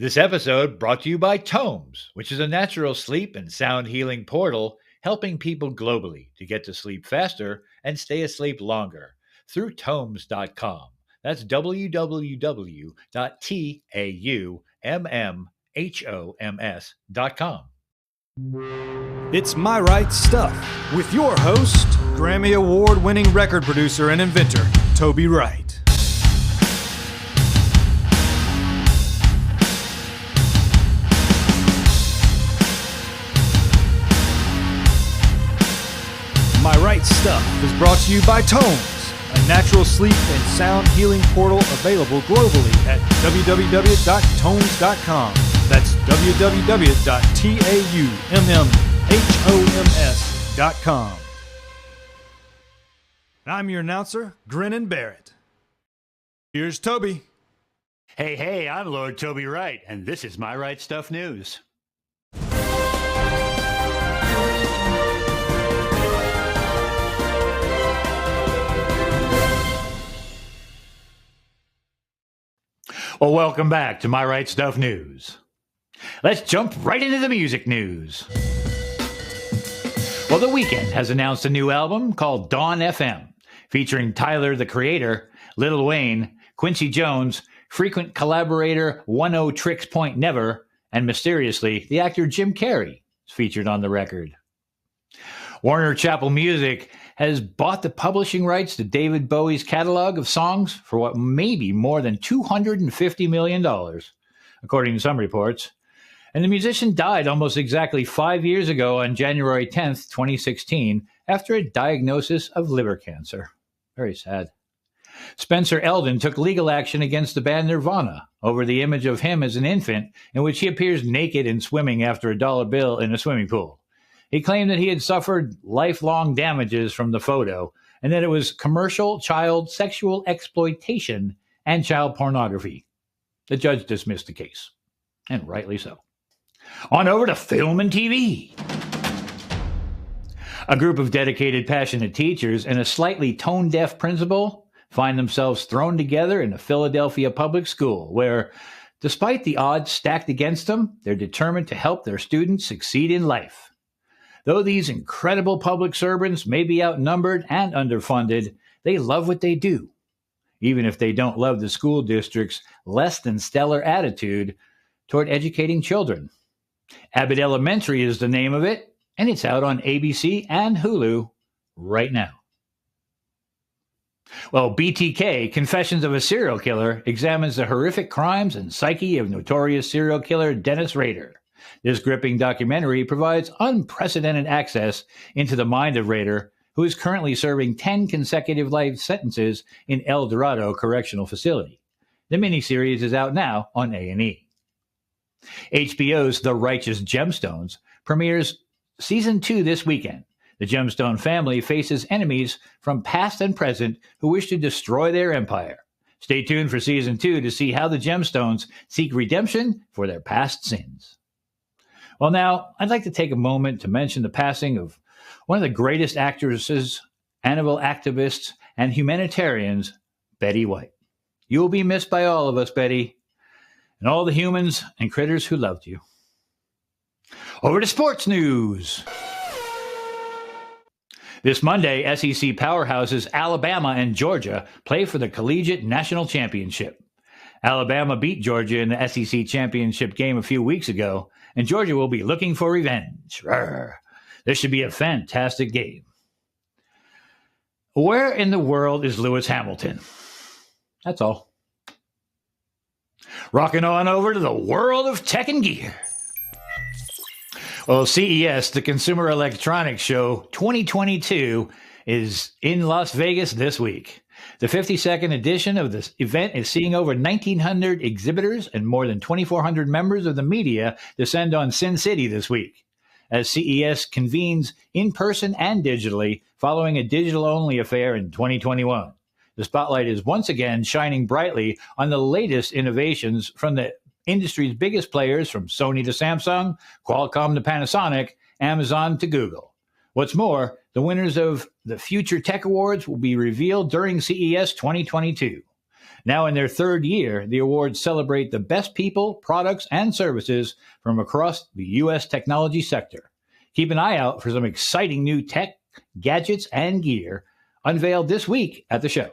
This episode brought to you by TAUMMHOMS, which is a natural sleep and sound healing portal helping people globally to get to sleep faster and stay asleep longer through TAUMMHOMS.com. That's www.TAUMMHOMS.com. It's My Right Stuff with your host, Grammy Award-winning record producer and inventor, Toby Wright. My Right Stuff is brought to you by TAUMMHOMS, a natural sleep and sound healing portal available globally at www.TAUMMHOMS.com. That's www.TAUMMHOMS.com. And I'm your announcer, Grinnin' Barrett. Here's Toby. Hey, I'm Lord Toby Wright, and this is My Right Stuff News. Well, welcome back to My Right Stuff News. Let's jump right into the music news. Well, The Weeknd has announced a new album called Dawn FM, featuring Tyler, the Creator, Lil Wayne, Quincy Jones, frequent collaborator 10 Tricks Point Never, and mysteriously, the actor Jim Carrey is featured on the record. Warner Chappell Music has bought the publishing rights to David Bowie's catalog of songs for what may be more than $250 million, according to some reports. And the musician died almost exactly 5 years ago on January 10th, 2016, after a diagnosis of liver cancer. Very sad. Spencer Eldon took legal action against the band Nirvana over the image of him as an infant in which he appears naked and swimming after a dollar bill in a swimming pool. He claimed that he had suffered lifelong damages from the photo and that it was commercial child sexual exploitation and child pornography. The judge dismissed the case, and rightly so. On over to film and TV. A group of dedicated, passionate teachers and a slightly tone-deaf principal find themselves thrown together in a Philadelphia public school where, despite the odds stacked against them, they're determined to help their students succeed in life. Though these incredible public servants may be outnumbered and underfunded, they love what they do, even if they don't love the school district's less than stellar attitude toward educating children. Abbott Elementary is the name of it, and it's out on ABC and Hulu right now. Well, BTK, Confessions of a Serial Killer, examines the horrific crimes and psyche of notorious serial killer Dennis Rader. This gripping documentary provides unprecedented access into the mind of Rader, who is currently serving 10 consecutive life sentences in El Dorado Correctional Facility. The miniseries is out now on A&E. HBO's The Righteous Gemstones premieres Season 2 this weekend. The Gemstone family faces enemies from past and present who wish to destroy their empire. Stay tuned for Season 2 to see how the Gemstones seek redemption for their past sins. Well, now, I'd like to take a moment to mention the passing of one of the greatest actresses, animal activists, and humanitarians, Betty White. You will be missed by all of us, Betty, and all the humans and critters who loved you. Over to sports news. This Monday, SEC powerhouses Alabama and Georgia play for the Collegiate National Championship. Alabama beat Georgia in the SEC championship game a few weeks ago, and Georgia will be looking for revenge. Rawr. This should be a fantastic game. Where in the world is Lewis Hamilton? That's all. Rocking on over to the world of tech and gear. Well, CES, the Consumer Electronics Show 2022, is in Las Vegas this week. The 52nd edition of this event is seeing over 1,900 exhibitors and more than 2,400 members of the media descend on Sin City this week, as CES convenes in person and digitally following a digital-only affair in 2021. The spotlight is once again shining brightly on the latest innovations from the industry's biggest players, from Sony to Samsung, Qualcomm to Panasonic, Amazon to Google. What's more, the winners of the Future Tech Awards will be revealed during CES 2022. Now in their third year, the awards celebrate the best people, products, and services from across the U.S. technology sector. Keep an eye out for some exciting new tech, gadgets, and gear unveiled this week at the show.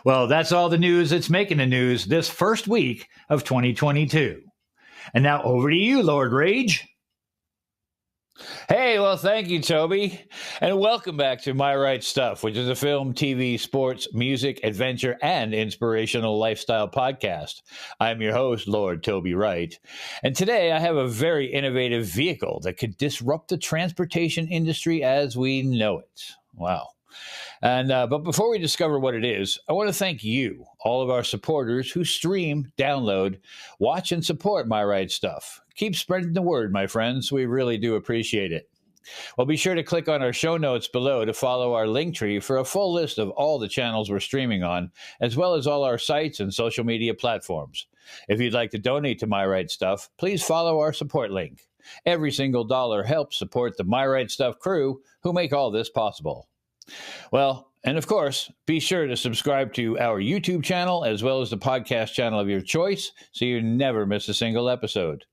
Well, that's all the news that's making the news this first week of 2022. And now over to you, Lord Rage. Hey, well, thank you, Toby. And welcome back to My Right Stuff, which is a film, TV, sports, music, adventure, and inspirational lifestyle podcast. I'm your host, Lord Toby Wright. And today I have a very innovative vehicle that could disrupt the transportation industry as we know it. Wow. And but before we discover what it is, I want to thank you, all of our supporters who stream, download, watch, and support My Right Stuff. Keep spreading the word, my friends. We really do appreciate it. Well, be sure to click on our show notes below to follow our link tree for a full list of all the channels we're streaming on, as well as all our sites and social media platforms. If you'd like to donate to My Right Stuff, please follow our support link. Every single dollar helps support the My Right Stuff crew who make all this possible. Well, and of course, be sure to subscribe to our YouTube channel as well as the podcast channel of your choice so you never miss a single episode.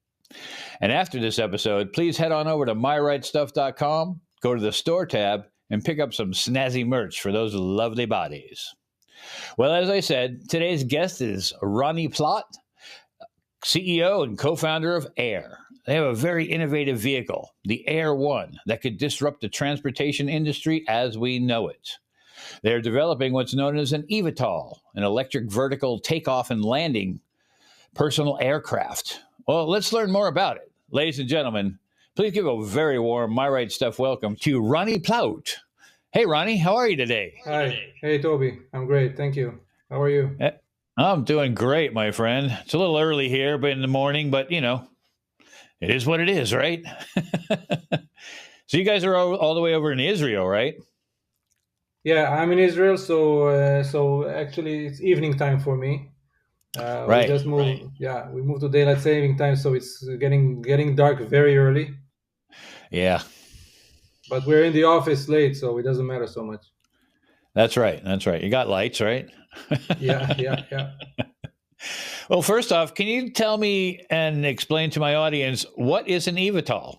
And after this episode, please head on over to myrightstuff.com, go to the store tab, and pick up some snazzy merch for those lovely bodies. Well, as I said, today's guest is Rani Plaut, CEO and co-founder of Air. They have a very innovative vehicle, the Air One, that could disrupt the transportation industry as we know it. They're developing what's known as an eVTOL, an electric vertical takeoff and landing personal aircraft. Well, let's learn more about it. Ladies and gentlemen, please give a very warm My Right Stuff welcome to Rani Plaut. Hey, Ronnie, how are you today? Hi. Hey, Toby. I'm great. Thank you. How are you? I'm doing great, my friend. It's a little early here, but in the morning, but you know, it is what it is, right? So you guys are all the way over in Israel, right? Yeah, I'm in Israel, so actually it's evening time for me. Right. We just moved. Right. Yeah, we moved to daylight saving time, so it's getting dark very early. Yeah. But we're in the office late, so it doesn't matter so much. That's right. That's right. You got lights, right? Yeah. Well, first off, can you tell me and explain to my audience what is an eVTOL?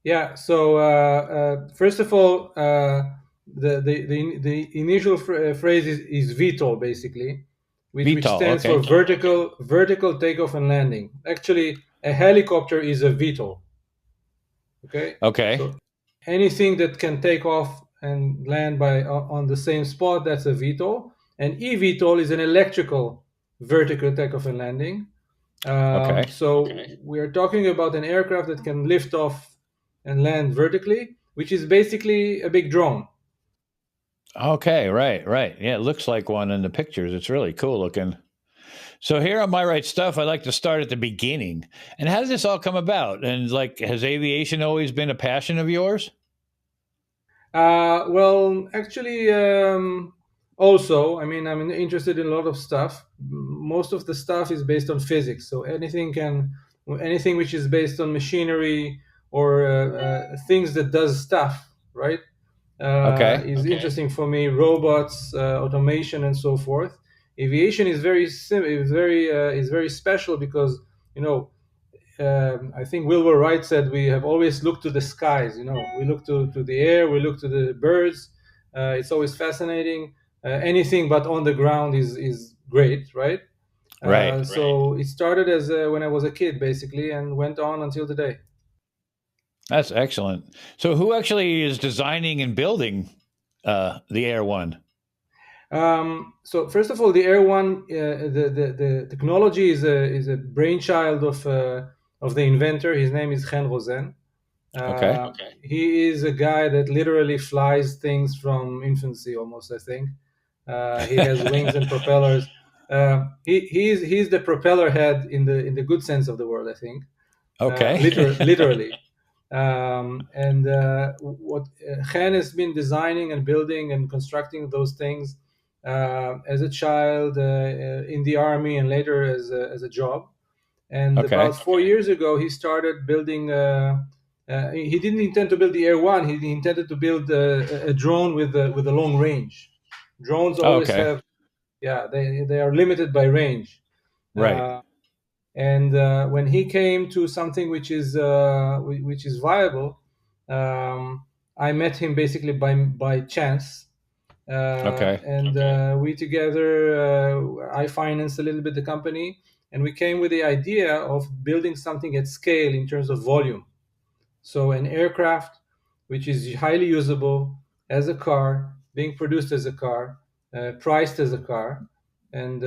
Yeah. So first of all, the initial phrase is VTOL, basically, which stands for vertical takeoff and landing. Actually, a helicopter is a VTOL. Okay. So anything that can take off and land on the same spot, that's a VTOL. And eVTOL is an electrical vertical takeoff and landing. So we are talking about an aircraft that can lift off and land vertically, which is basically a big drone. Okay, right. Yeah, it looks like one in the pictures. It's really cool looking. So here on My Right Stuff, I like to start at the beginning. And how did this all come about? And has aviation always been a passion of yours? Well, actually, also, I mean, I'm interested in a lot of stuff. Most of the stuff is based on physics. So anything which is based on machinery or things that does stuff, right? Is interesting for me. Robots, automation, and so forth. Aviation is very special because I think Wilbur Wright said we have always looked to the skies. We look to the air, we look to the birds. It's always fascinating. Anything but on the ground is great, right? Right. So it started as when I was a kid, basically, and went on until today. That's excellent. So who actually is designing and building the Air One? So first of all, the Air One, the technology is a brainchild of the inventor. His name is Chen Rosen. He is a guy that literally flies things from infancy, almost. I think he has wings and propellers. He's the propeller head in the good sense of the word, I think. Literally. And what Chen has been designing and building and constructing those things as a child in the army and later as a job. And about 4 years ago, he started building. He didn't intend to build the Air One. He intended to build a drone with a long range. Drones always have Yeah, they are limited by range. Right. And when he came to something which is viable, I met him basically by chance. We together, I financed a little bit the company, and we came with the idea of building something at scale in terms of volume. So an aircraft which is highly usable as a car, being produced as a car, priced as a car, and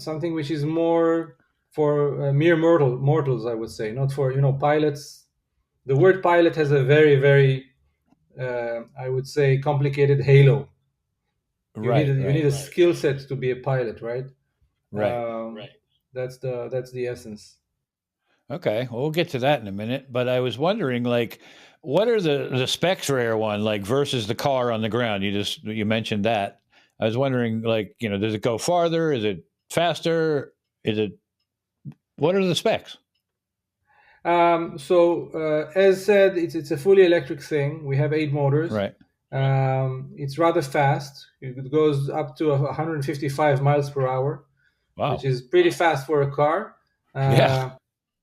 something which is more for mere mortals, I would say, not for pilots. The word pilot has a very, very, I would say, complicated halo. You need a skill set to be a pilot, right? Right. That's the essence. Okay, well, we'll get to that in a minute. But I was wondering, like, what are the specs for Air One, like versus the car on the ground? You mentioned that. I was wondering, like, does it go farther? Is it faster? What are the specs? As said, it's a fully electric thing. We have 8 motors. Right. It's rather fast. It goes up to 155 miles per hour, wow, which is pretty fast for a car. Yeah.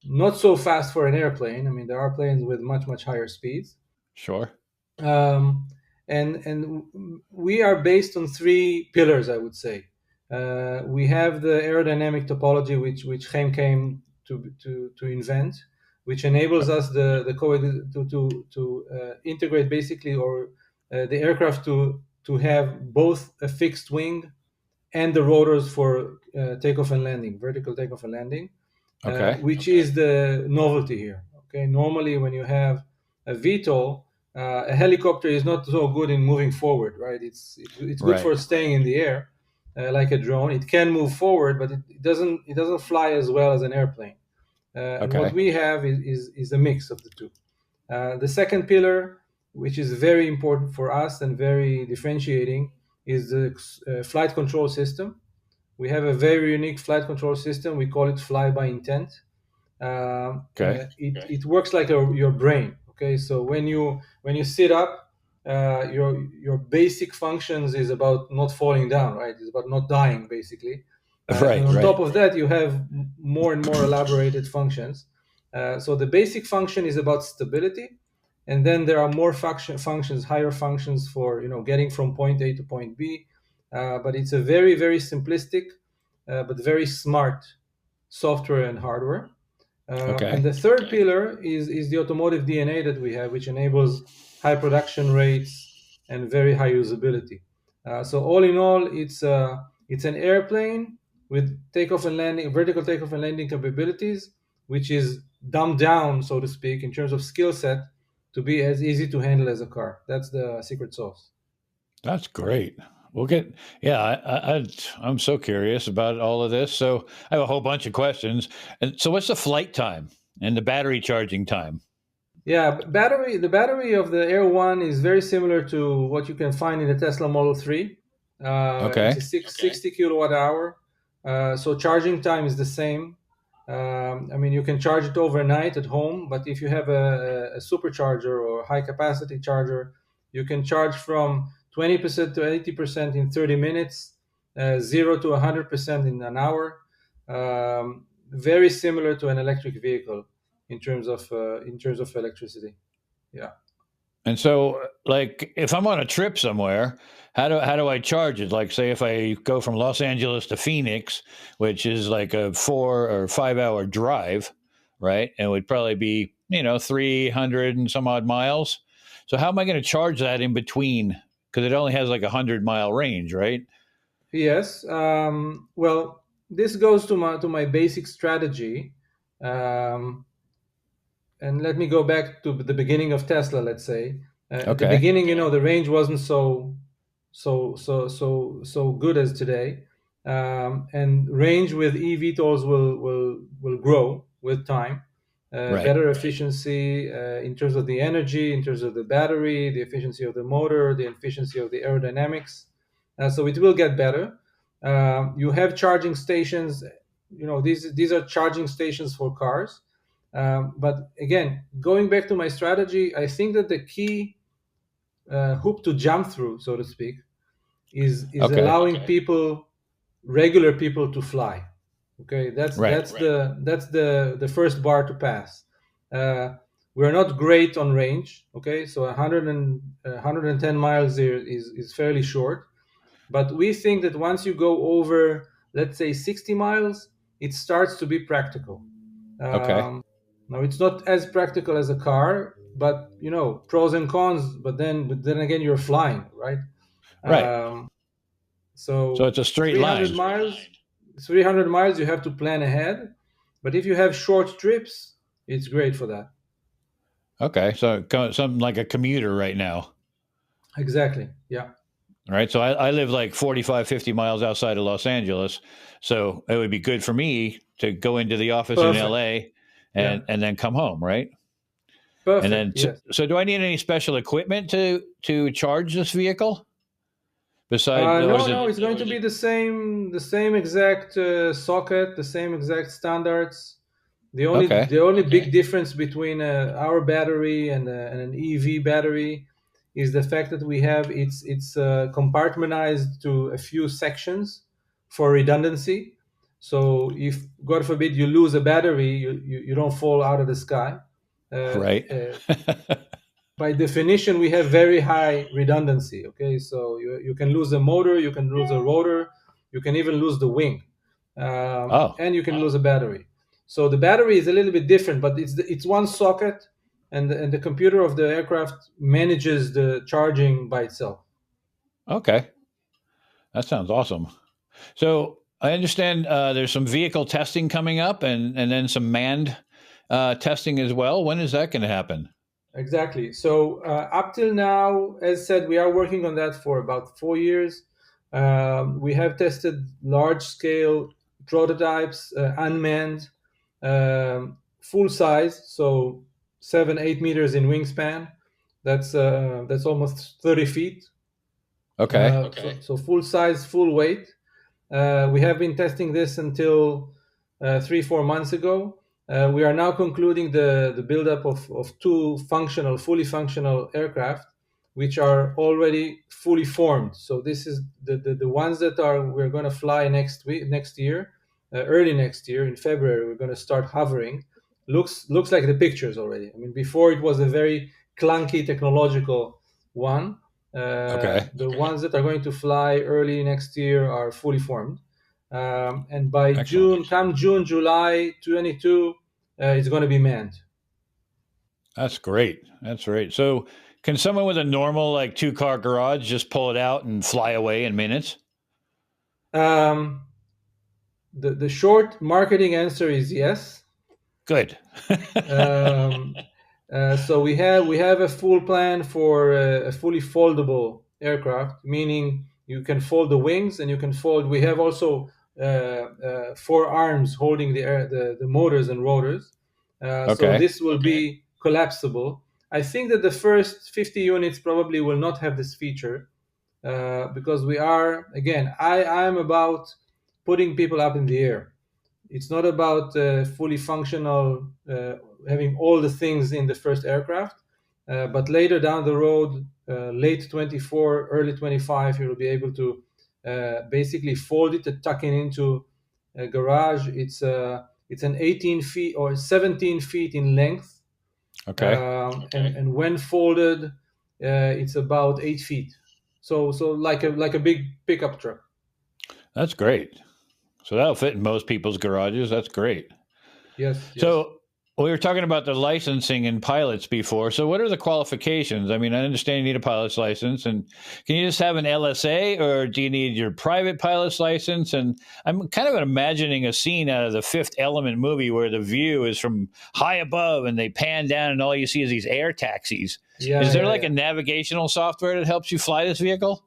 Not so fast for an airplane. I mean, there are planes with much, much higher speeds. Sure. And we are based on 3 pillars, I would say. We have the aerodynamic topology, which Chaim came to invent, which enables us to integrate basically, or the aircraft to have both a fixed wing and the rotors for takeoff and landing, vertical takeoff and landing, which is the novelty here. Okay, normally when you have a VTOL, a helicopter is not so good in moving forward, right? It's good for staying in the air, like a drone. It can move forward, but it doesn't fly as well as an airplane. And what we have is a mix of the two. The second pillar, which is very important for us and very differentiating, is the flight control system. We have a very unique flight control system. We call it fly by intent. It works like your brain. Okay, so when you sit up, your basic functions is about not falling down, right? It's about not dying, basically. And on top of that, you have more and more elaborated functions. So the basic function is about stability, and then there are more functions, higher functions for getting from point A to point B. But it's a very, very simplistic, but very smart software and hardware. And the third pillar is the automotive DNA that we have, which enables high production rates and very high usability. So all in all, it's an airplane with takeoff and landing, vertical takeoff and landing capabilities, which is dumbed down, so to speak, in terms of skill set, to be as easy to handle as a car. That's the secret sauce. That's great. I'm so curious about all of this. So I have a whole bunch of questions. And so what's the flight time and the battery charging time? Yeah, the battery of the Air One is very similar to what you can find in the Tesla Model 3. It's a 60 kilowatt hour. So charging time is the same. You can charge it overnight at home, but if you have a supercharger or high capacity charger, you can charge from 20% to 80% in 30 minutes, 0 to 100% in an hour. Very similar to an electric vehicle in terms of electricity. Yeah. And so, like, if I'm on a trip somewhere, how do I charge it? Like, say, if I go from Los Angeles to Phoenix, which is like a 4 or 5 hour drive, right? And it would probably be 300 and some odd miles. So how am I going to charge that in between? Because it only has like 100-mile range, right? Yes. Well, this goes to my basic strategy. And let me go back to the beginning of Tesla, let's say. At the beginning, the range wasn't so good as today. And range with eVTOLs will grow with time. Better efficiency in terms of the energy, in terms of the battery, the efficiency of the motor, the efficiency of the aerodynamics. So it will get better. You have charging stations. These are charging stations for cars. But again, going back to my strategy, I think that the key hoop to jump through, so to speak, is allowing people regular people to fly. Okay, that's Right. the first bar to pass. We're not great on range. Okay, so 110 miles is fairly short, but we think that once you go over, let's say 60 miles, it starts to be practical. Okay. Now it's not as practical as a car, but pros and cons. But then again, you're flying, right? Right. So So it's a straight 300 line. miles, 300 miles, you have to plan ahead. But if you have short trips, it's great for that. Okay. So something like a commuter right now. Exactly. Yeah. Right. So I live like 45, 50 miles outside of Los Angeles. So it would be good for me to go into the office Perfect. in LA Yeah. and then come home. Right. Perfect. And then, yes. so do I need any special equipment to charge this vehicle? Besides, no, it's going to be the same exact socket, the same exact standards. The only big difference between our battery and an EV battery is the fact that we have it's compartmentalized to a few sections for redundancy. So if God forbid you lose a battery, you don't fall out of the sky. right. By definition, we have very high redundancy. Okay, so you can lose a motor, you can lose a rotor, you can even lose the wing, and you can lose a battery. So the battery is a little bit different, but it's one socket, and the computer of the aircraft manages the charging by itself. Okay, that sounds awesome. So I understand there's some vehicle testing coming up, and then some manned testing as well. When is that going to happen? Exactly. So up till now, as said, we are working on that for about 4 years. We have tested large-scale prototypes, unmanned, full size, so 7-8 meters in wingspan. That's almost 30 feet. Okay. So full size, full weight. We have been testing this until 3-4 months ago. We are now concluding the buildup of two fully functional aircraft, which are already fully formed. So this is the ones that we're going to fly next year, early next year in February. We're going to start hovering. Looks like the pictures already. I mean, before it was a very clunky technological one. The ones that are going to fly early next year are fully formed. And by Excellent. June, July 22, it's going to be manned. That's great. That's great. So can someone with a normal, like, 2-car garage just pull it out and fly away in minutes? The short marketing answer is yes. Good. So we have a full plan for a fully foldable aircraft, meaning you can fold the wings and you can fold. We have also 4 arms holding the motors and rotors. So this will be collapsible. I think that the first 50 units probably will not have this feature because I'm about putting people up in the air. It's not about fully functional, having all the things in the first aircraft, but later down the road, late 24, early 25, you'll be able to basically fold it and tuck it into a garage. It's an 18 feet or 17 feet in length. Okay. And when folded, it's about 8 feet. So like a big pickup truck. That's great. So that'll fit in most people's garages. That's great. Yes. So we were talking about the licensing and pilots before. So what are the qualifications? I mean, I understand you need a pilot's license, and can you just have an LSA, or do you need your private pilot's license? And I'm kind of imagining a scene out of the Fifth Element movie where the view is from high above and they pan down and all you see is these air taxis. Is there a navigational software that helps you fly this vehicle?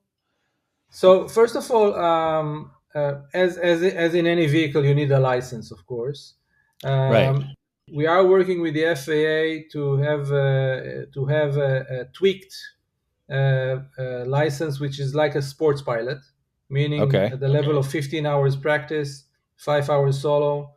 So first of all, as in any vehicle, you need a license, of course. Right. We are working with the FAA to have a tweaked license, which is like a sports pilot, meaning at the level of 15 hours practice, 5 hours solo,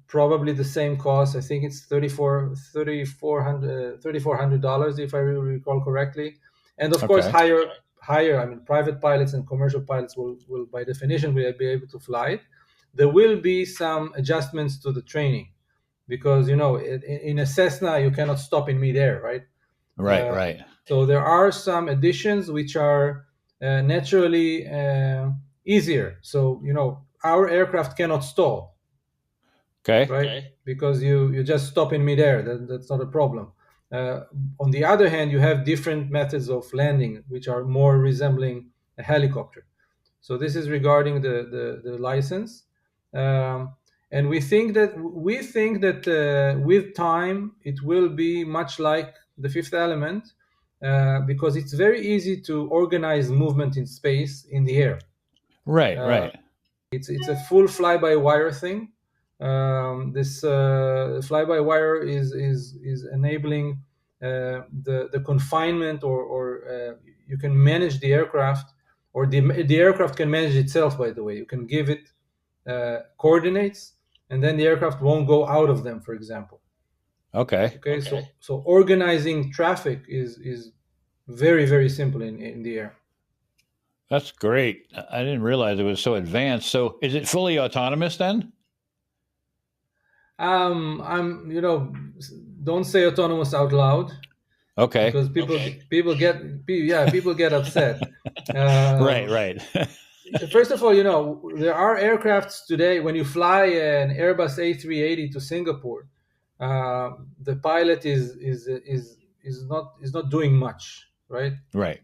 probably the same cost. I think it's $3,400 if I recall correctly, and of course higher higher, I mean, private pilots and commercial pilots will by definition be able to fly it. There will be some adjustments to the training because, in a Cessna, you cannot stop in midair, right? Right. So there are some additions which are naturally easier. So, our aircraft cannot stall. Okay. Right? Because you just stop in midair. That's not a problem. On the other hand, you have different methods of landing, which are more resembling a helicopter. So this is regarding the license. And we think that with time, it will be much like the Fifth Element, because it's very easy to organize movement in space in the air. Right. It's a full fly-by-wire thing. This fly-by-wire is enabling the confinement, or you can manage the aircraft, or the aircraft can manage itself. By the way, you can give it coordinates, and then the aircraft won't go out of them, for example. Okay. So organizing traffic is very, very simple in the air. That's great. I didn't realize it was so advanced. So is it fully autonomous then? Don't say autonomous out loud. Okay. Because people get upset. Right. First of all, there are aircrafts today. When you fly an Airbus A380 to Singapore, the pilot is not doing much, right? Right.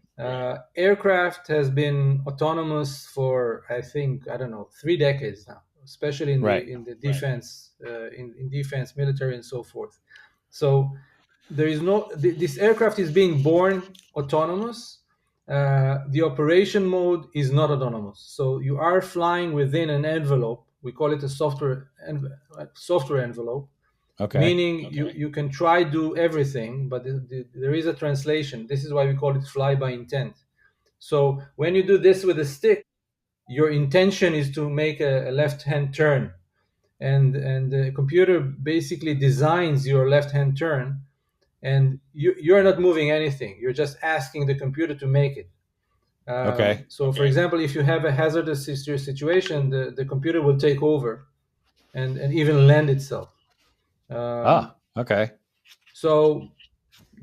Aircraft has been autonomous for, I think, 3 decades now, especially in the defense, in defense, military, and so forth. So there is this aircraft is being born autonomous. The operation mode is not autonomous. So you are flying within an envelope. We call it a software envelope. Okay. Meaning you can try do everything, but there is a translation. This is why we call it fly by intent. So when you do this with a stick, your intention is to make a left-hand turn, and the computer basically designs your left-hand turn, and you're not moving anything. You're just asking the computer to make it. Okay. So, for example, if you have a hazardous situation, the computer will take over and even land itself. Okay. So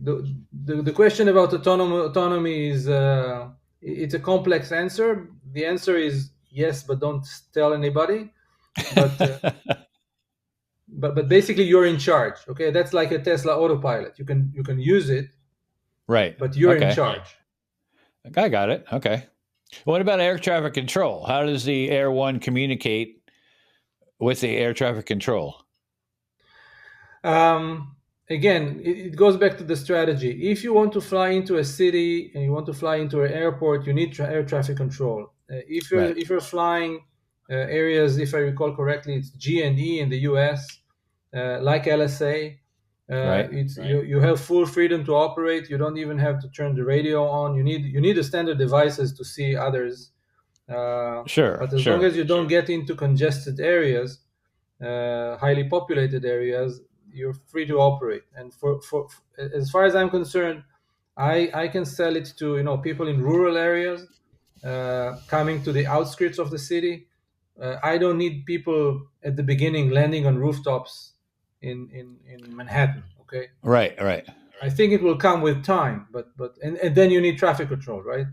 the question about autonomy is it's a complex answer. The answer is yes, but don't tell anybody. But basically you're in charge. Okay, that's like a Tesla autopilot. You can use it, right? But you're in charge. I got it. Okay. What about air traffic control? How does the Air One communicate with the air traffic control? Again, it goes back to the strategy. If you want to fly into a city and you want to fly into an airport, you need air traffic control. If you're flying areas, if I recall correctly, it's G and E in the US, like LSA. You have full freedom to operate. You don't even have to turn the radio on. You need the standard devices to see others. Sure. But as long as you don't get into congested areas, highly populated areas, you're free to operate. And for as far as I'm concerned, I can sell it to people in rural areas, coming to the outskirts of the city. I don't need people at the beginning landing on rooftops in Manhattan. Okay. Right. I think it will come with time, but then you need traffic control, right?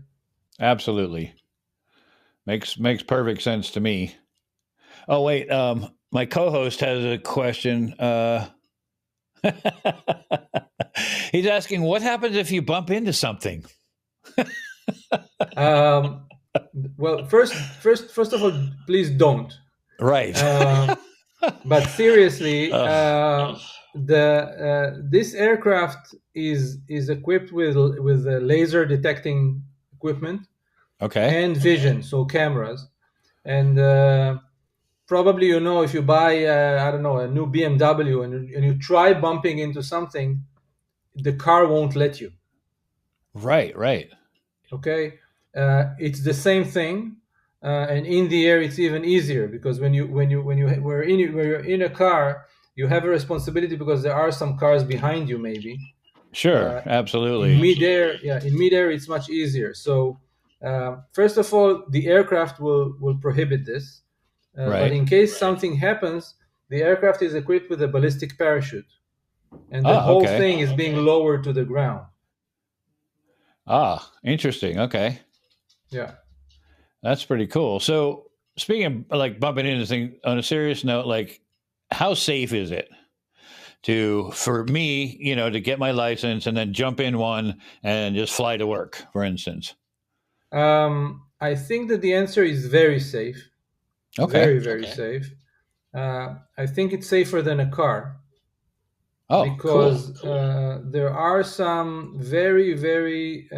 Absolutely. Makes perfect sense to me. Oh wait, my co-host has a question. He's asking, what happens if you bump into something? Well, first of all, please don't. Right. But seriously, this aircraft is equipped with laser detecting equipment, okay, and vision, so cameras, and probably if you buy a new BMW and you try bumping into something, the car won't let you. Right. Okay, it's the same thing, and in the air it's even easier, because when you're in a car, you have a responsibility because there are some cars behind you, maybe. Sure, absolutely. In midair, it's much easier. So First of all, the aircraft will prohibit this. But in case something happens, the aircraft is equipped with a ballistic parachute, and the whole thing is being lowered to the ground. Interesting. Okay. Yeah. That's pretty cool. So speaking of like bumping into things on a serious note, like how safe is it for me, to get my license and then jump in one and just fly to work, for instance? I think that the answer is very safe. Okay. Very safe. I think it's safer than a car. Because cool. There are some very, very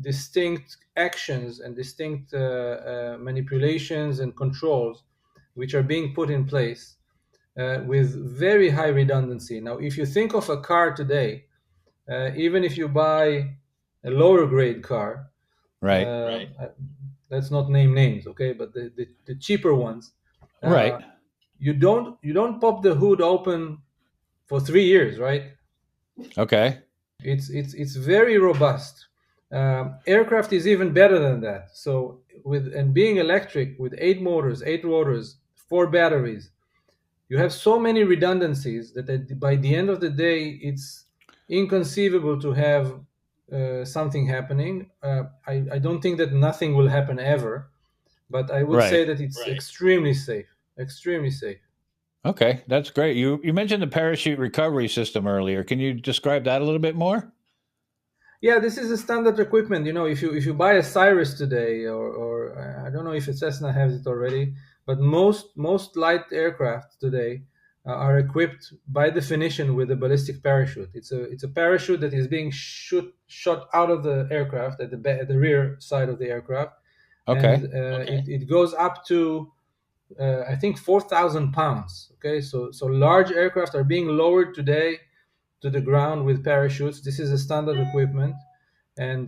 distinct actions and distinct manipulations and controls which are being put in place with very high redundancy. Now, if you think of a car today, even if you buy a lower grade car, right. Let's not name names, okay? But the cheaper ones, right? You don't pop the hood open for 3 years, right? Okay. It's very robust. Aircraft is even better than that. So being electric with 8 motors, 8 rotors, 4 batteries, you have so many redundancies that by the end of the day, it's inconceivable to have something happening. I don't think that nothing will happen ever, but I would say that it's extremely safe. Extremely safe. Okay, that's great. You mentioned the parachute recovery system earlier. Can you describe that a little bit more? Yeah, this is a standard equipment. If you buy a Cirrus today, or I don't know if Cessna has it already, but most light aircraft today are equipped by definition with a ballistic parachute. It's a parachute that is being shot out of the aircraft at the rear side of the aircraft. Okay. And it goes up to I think 4,000 pounds. Okay, so large aircraft are being lowered today to the ground with parachutes. This is a standard equipment, and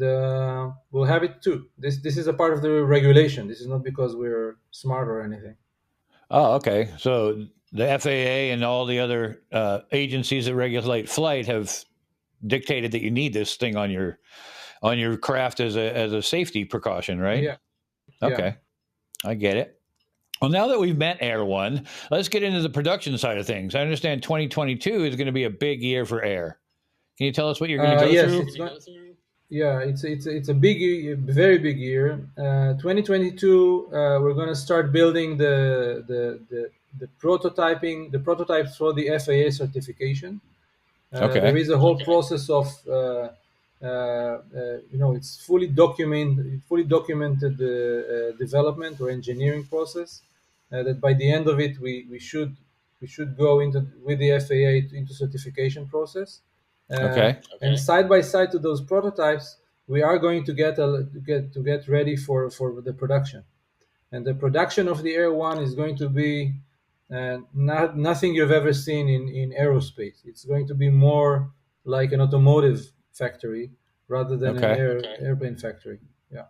we'll have it too. This is a part of the regulation. This is not because we're smart or anything. Oh, okay. So the FAA and all the other agencies that regulate flight have dictated that you need this thing on your craft as a safety precaution, right? Yeah. Okay. Yeah. I get it. Well, now that we've met Air One, let's get into the production side of things. I understand 2022 is going to be a big year for Air. Can you tell us what you're going to go through? It's a big, very big year. 2022, we're going to start building the prototypes for the FAA certification. There is a whole process of it's fully documented development or engineering process that by the end of it we should go with the FAA into certification process. And side by side to those prototypes, we are going to get ready for the production. And the production of the Air One is going to be nothing you've ever seen in aerospace. It's going to be more like an automotive factory rather than an airplane factory. Yeah,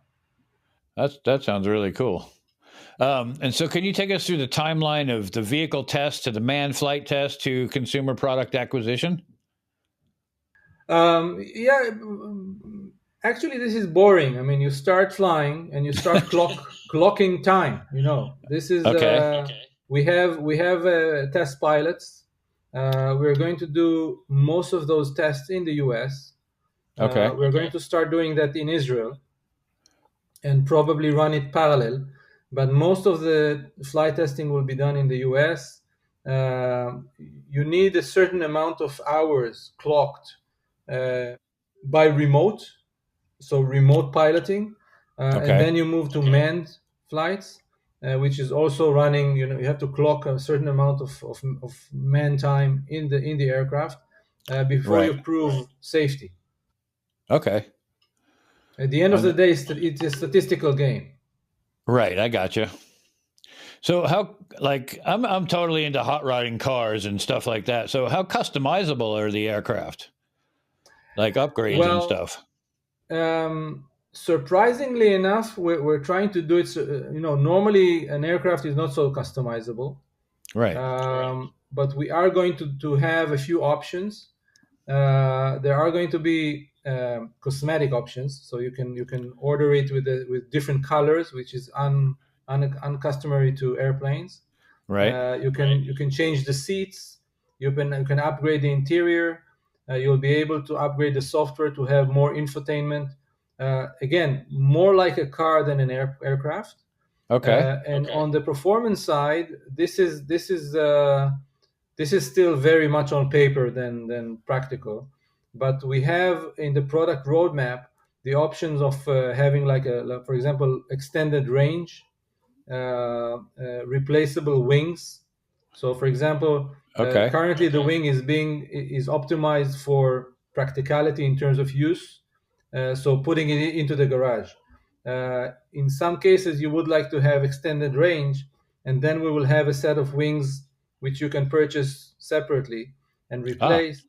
that sounds really cool. And so, can you take us through the timeline of the vehicle test to the manned flight test to consumer product acquisition? Yeah, actually, this is boring. I mean, you start flying and you start clocking time. This is we have test pilots. We're going to do most of those tests in the US. We're going to start doing that in Israel and probably run it parallel. But most of the flight testing will be done in the US. You need a certain amount of hours clocked by remote, so remote piloting. And then you move to manned flights, which is also running. You have to clock a certain amount of man time in the aircraft before you prove safety. Okay. At the end of the day, it's a statistical game. Right, I gotcha. So how, I'm totally into hot rodding cars and stuff like that. So how customizable are the aircraft? Like upgrades and stuff? Surprisingly enough, we're trying to do it. Normally an aircraft is not so customizable. Right. But we are going to have a few options. there are going to be cosmetic options, so you can order it with different colors, which is uncustomary to airplanes. Right. You can change the seats. You can upgrade the interior. You'll be able to upgrade the software to have more infotainment. Again, more like a car than an aircraft. Okay. And on the performance side, this is still very much on paper than practical. But we have in the product roadmap the options of having for example, extended range, replaceable wings. So, for example, currently the wing is optimized for practicality in terms of use. So putting it into the garage. In some cases, you would like to have extended range, and then we will have a set of wings which you can purchase separately and replace.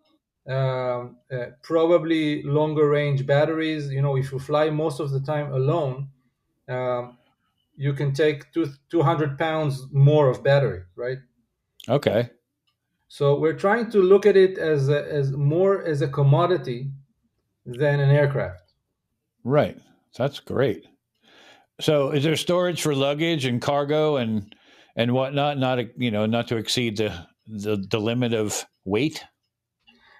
Probably longer range batteries. If you fly most of the time alone, you can take 200 pounds more of battery, right? Okay. So we're trying to look at it as more as a commodity than an aircraft. Right. That's great. So is there storage for luggage and cargo and whatnot, not to exceed the limit of weight?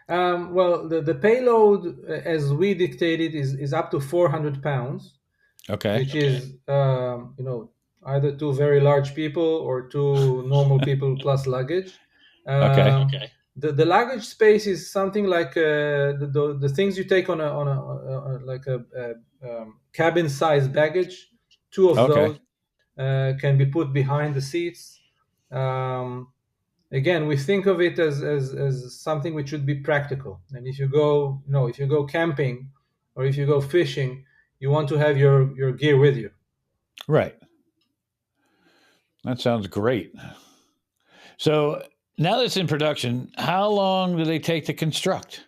Well, the payload, as we dictated, is up to 400 pounds, which is either two very large people or two normal people plus luggage. The luggage space is something like the things you take on a cabin size baggage. Two of those can be put behind the seats. Again, we think of it as something which should be practical. And if you go camping or if you go fishing, you want to have your gear with you. Right. That sounds great. So now that it's in production, how long do they take to construct?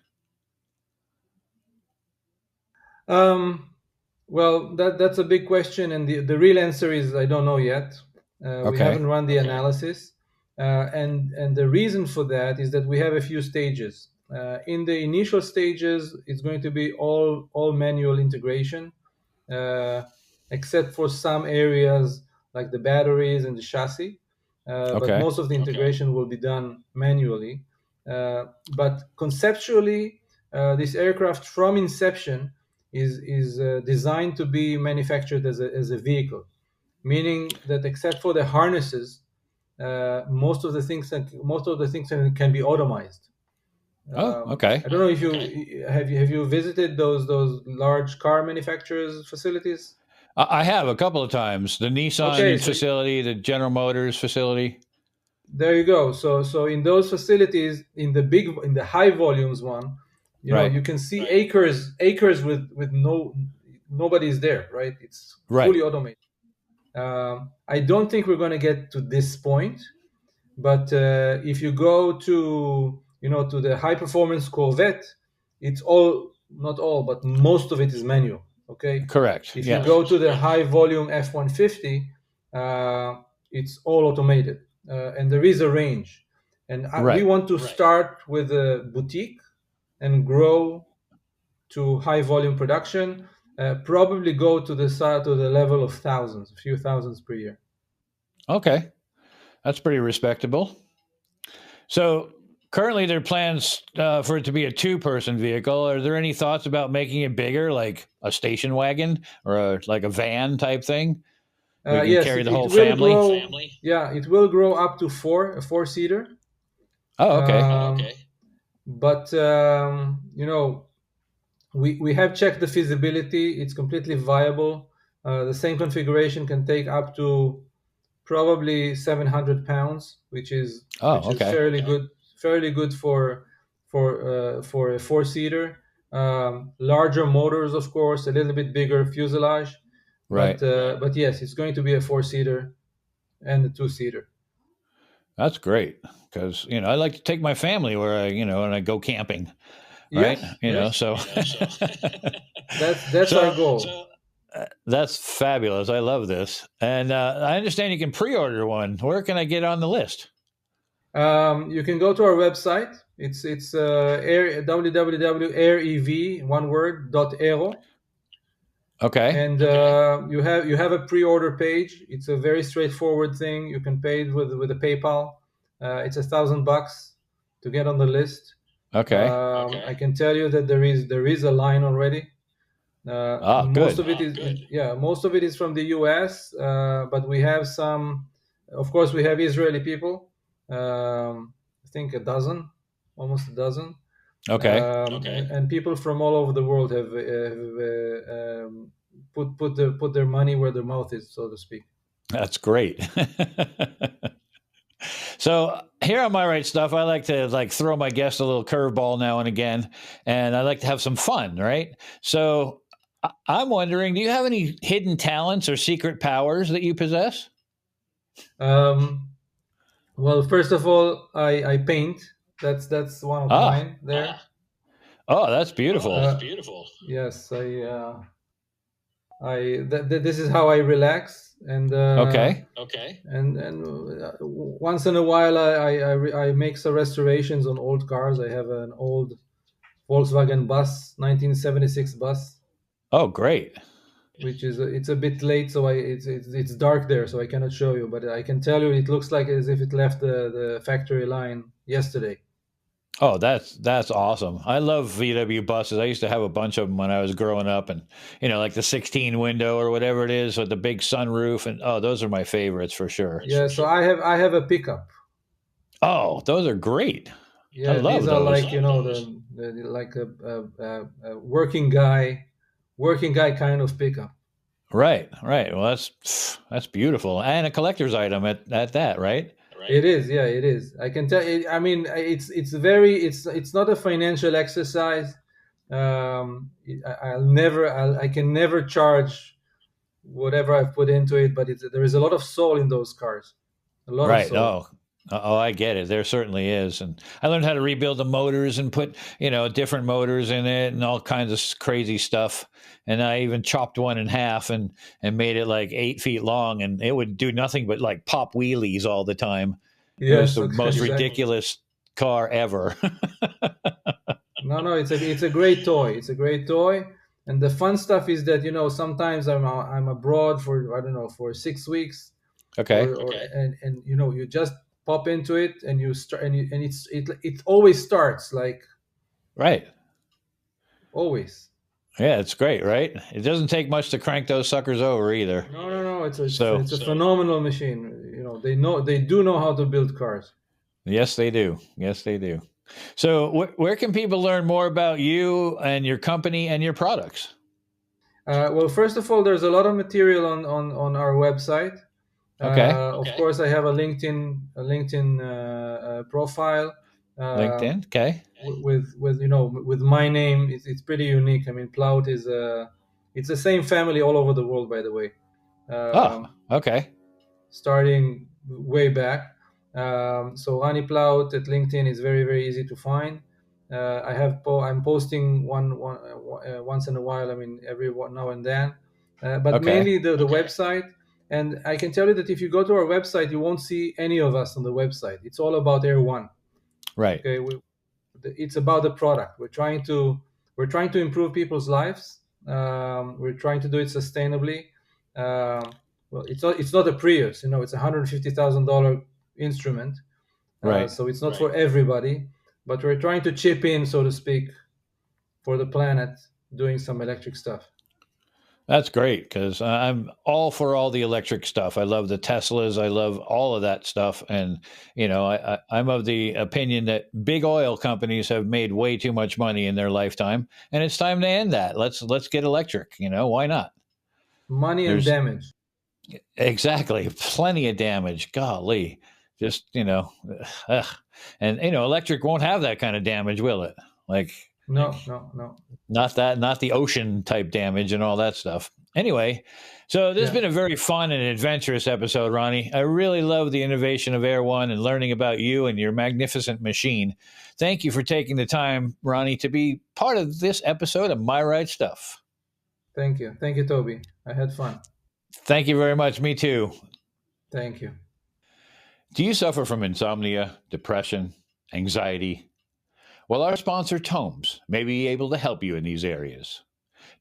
Well, that's a big question, and the real answer is I don't know yet. We haven't run the analysis, and the reason for that is that we have a few stages. In the initial stages, it's going to be all manual integration, except for some areas like the batteries and the chassis. But most of the integration will be done manually. But conceptually, this aircraft from inception is designed to be manufactured as a vehicle, meaning that except for the harnesses, most of the things can be automized. I don't know if you have you visited those large car manufacturers' facilities. I have a couple of times. The Nissan facility, the General Motors facility. There you go. So in those facilities, in the high volumes one, you can see acres with nobody's there, right? It's fully automated. I don't think we're going to get to this point, but if you go to the high performance Corvette, it's not all, but most of it is manual. Okay. Correct. If you go to the high volume F-150, it's all automated, and there is a range. And we want to start with a boutique and grow to high volume production. Probably go to the level of a few thousands per year. Okay, that's pretty respectable. So currently, there are plans for it to be a two-person vehicle. Are there any thoughts about making it bigger, like a station wagon or like a van type thing? Yes, carry the whole family. It will grow up to a four-seater. Oh, okay. But we have checked the feasibility. It's completely viable. The same configuration can take up to probably 700 pounds, which is fairly good for a four-seater. Larger motors, of course, a little bit bigger fuselage. Right. But yes, it's going to be a four-seater and a two-seater. That's great because I like to take my family where when I go camping. Right. So that's our goal. That's fabulous. I love this. And I understand you can pre-order one. Where can I get on the list? You can go to our website, It's www.airEV, one word, .aero. Okay. And you have a pre-order page. It's a very straightforward thing. You can pay it with a PayPal. It's $1,000 to get on the list. Okay. I can tell you that there is a line already. Most Good. of it most of it is from the U.S. But we have some. Of course, we have Israeli people. I think almost a dozen. Okay. And people from all over the world have put their money where their mouth is, so to speak. That's great. So here on My Right Stuff, I like to throw my guests a little curveball now and again, and I like to have some fun, right? So I'm wondering, do you have any hidden talents or secret powers that you possess? Well, first of all, I paint. That's one of mine there. Oh, that's beautiful. Yes, this is how I relax, and Okay. And once in a while, I make some restorations on old cars. I have an old Volkswagen bus, 1976 bus. Oh, great. Which is it's a bit late, so it's dark there, so I cannot show you. But I can tell you, it looks like as if it left the factory line yesterday. Oh, that's awesome. I love VW buses. I used to have a bunch of them when I was growing up, and like the 16 window or whatever it is with the big sunroof, and those are my favorites for sure. Yeah, so I have a pickup. Oh, those are great. Yeah, I love these are those. like like a working guy kind of pickup. Right. Well, that's beautiful, and a collector's item at that, right? It is, yeah, it is. I can tell. I mean, it's not a financial exercise. I can never charge whatever I've put into it, but there is a lot of soul in those cars. A lot of soul. Oh, I get it. There certainly is. And I learned how to rebuild the motors and put, different motors in it and all kinds of crazy stuff. And I even chopped one in half and made it like 8 feet long, and it would do nothing but like pop wheelies all the time. Yes, it was the most ridiculous car ever. No, it's a great toy. It's a great toy. And the fun stuff is that, sometimes I'm abroad for 6 weeks. Okay. And you just pop into it and you start and it always starts like right. Always. Yeah, it's great, right? It doesn't take much to crank those suckers over either. No. It's a phenomenal machine. They do know how to build cars. Yes, they do. So where can people learn more about you and your company and your products? Well, first of all, there's a lot of material on our website. Okay. Of course, I have a LinkedIn profile. LinkedIn, okay. With my name, it's pretty unique. I mean, Plaut is it's the same family all over the world, by the way. Okay. Starting way back. So Rani Plaut at LinkedIn is very, very easy to find. I'm posting once in a while. I mean, every now and then, but mainly the website. And I can tell you that if you go to our website, you won't see any of us on the website. It's all about Air One. Right. Okay. It's about the product. We're trying to improve people's lives. We're trying to do it sustainably. Well, it's not a Prius. It's $150,000 instrument. Right. So it's not for everybody, but we're trying to chip in, so to speak, for the planet, doing some electric stuff. That's great, because I'm all for all the electric stuff. I love the Teslas. I love all of that stuff. And, I'm of the opinion that big oil companies have made way too much money in their lifetime, and it's time to end that. Let's get electric. Why not? Money and damage. Exactly. Plenty of damage. Golly. Just, and, electric won't have that kind of damage, will it? No. Not the ocean type damage and all that stuff. Anyway, so this has been a very fun and adventurous episode, Ronnie. I really love the innovation of Air One and learning about you and your magnificent machine. Thank you for taking the time, Ronnie, to be part of this episode of My Right Stuff. Thank you, Toby. I had fun. Thank you very much. Me too. Thank you. Do you suffer from insomnia, depression, anxiety? Well, our sponsor, TAUMMHOMS, may be able to help you in these areas.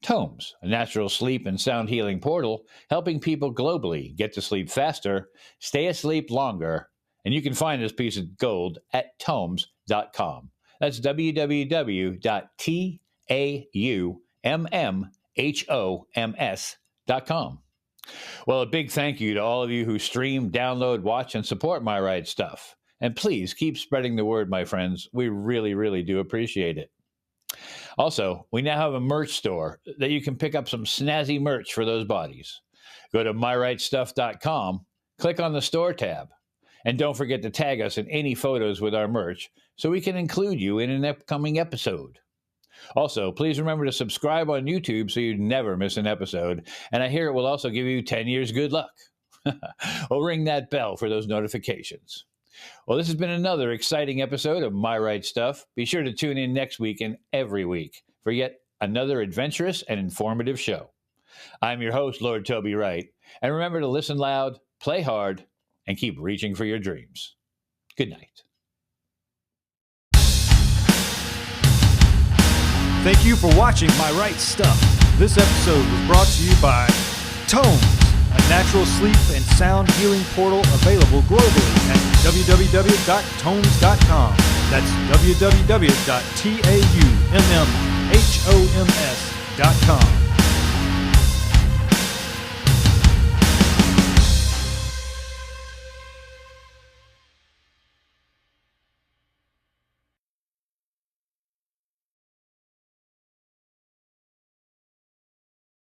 TAUMMHOMS, a natural sleep and sound healing portal, helping people globally get to sleep faster, stay asleep longer, and you can find this piece of gold at TAUMMHOMS.com. That's www.TAUMMHOMS.com. Well, a big thank you to all of you who stream, download, watch, and support My Right Stuff. And please keep spreading the word, my friends. We really, really do appreciate it. Also, we now have a merch store that you can pick up some snazzy merch for those bodies. Go to myrightstuff.com, click on the store tab, and don't forget to tag us in any photos with our merch so we can include you in an upcoming episode. Also, please remember to subscribe on YouTube so you never miss an episode, and I hear it will also give you 10 years good luck. Well, ring that bell for those notifications. Well, this has been another exciting episode of My Right Stuff. Be sure to tune in next week and every week for yet another adventurous and informative show. I'm your host, Lord Toby Wright, and remember to listen loud, play hard, and keep reaching for your dreams. Good night. Thank you for watching My Right Stuff. This episode was brought to you by TAUMMHOMS, a natural sleep and sound healing portal available globally at www.taumms.com. That's www.taummmhoms.com.